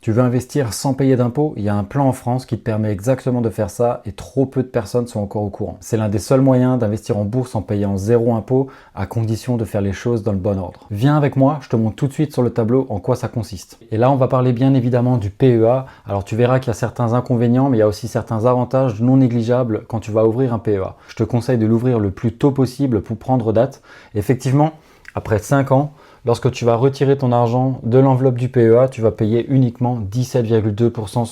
Tu veux investir sans payer d'impôts? Il y a un plan en France qui te permet exactement de faire ça et trop peu de personnes sont encore au courant. C'est l'un des seuls moyens d'investir en bourse en payant zéro impôt à condition de faire les choses dans le bon ordre. Viens avec moi, je te montre tout de suite sur le tableau en quoi ça consiste. Et là, on va parler bien évidemment du PEA. Alors tu verras qu'il y a certains inconvénients, mais il y a aussi certains avantages non négligeables quand tu vas ouvrir un PEA. Je te conseille de l'ouvrir le plus tôt possible pour prendre date. Effectivement, après 5 ans, lorsque tu vas retirer ton argent de l'enveloppe du PEA, tu vas payer uniquement 17,2%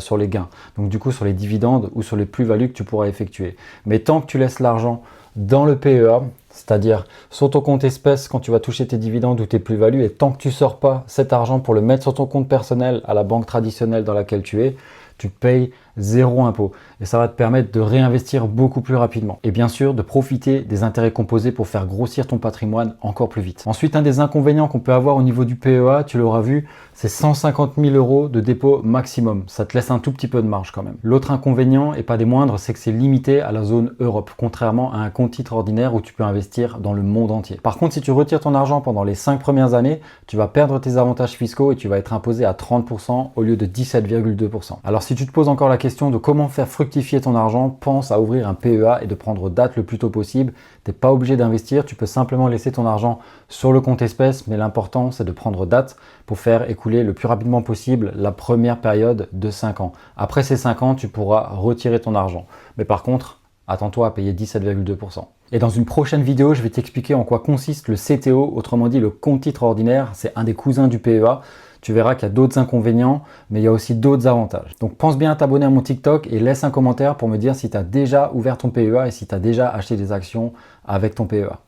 sur les gains. Donc du coup sur les dividendes ou sur les plus-values que tu pourras effectuer. Mais tant que tu laisses l'argent dans le PEA, c'est-à-dire sur ton compte espèce quand tu vas toucher tes dividendes ou tes plus-values, et tant que tu ne sors pas cet argent pour le mettre sur ton compte personnel à la banque traditionnelle dans laquelle tu es, tu payes zéro impôt. Et ça va te permettre de réinvestir beaucoup plus rapidement. Et bien sûr, de profiter des intérêts composés pour faire grossir ton patrimoine encore plus vite. Ensuite, un des inconvénients qu'on peut avoir au niveau du PEA, tu l'auras vu, c'est 150 000 € de dépôt maximum. Ça te laisse un tout petit peu de marge quand même. L'autre inconvénient, et pas des moindres, c'est que c'est limité à la zone Europe, contrairement à un compte titre ordinaire où tu peux investir dans le monde entier. Par contre, si tu retires ton argent pendant les 5 premières années, tu vas perdre tes avantages fiscaux et tu vas être imposé à 30% au lieu de 17,2%. Alors si tu te poses encore la question de comment faire fructifier ton argent, pense à ouvrir un PEA et de prendre date le plus tôt possible. Tu n'es pas obligé d'investir, tu peux simplement laisser ton argent sur le compte espèce, mais l'important c'est de prendre date pour faire écouler le plus rapidement possible la première période de 5 ans. Après ces 5 ans, tu pourras retirer ton argent. Mais par contre, attends-toi à payer 17,2%. Et dans une prochaine vidéo, je vais t'expliquer en quoi consiste le CTO, autrement dit le compte titre ordinaire. C'est un des cousins du PEA. Tu verras qu'il y a d'autres inconvénients, mais il y a aussi d'autres avantages. Donc pense bien à t'abonner à mon TikTok et laisse un commentaire pour me dire si tu as déjà ouvert ton PEA et si tu as déjà acheté des actions avec ton PEA.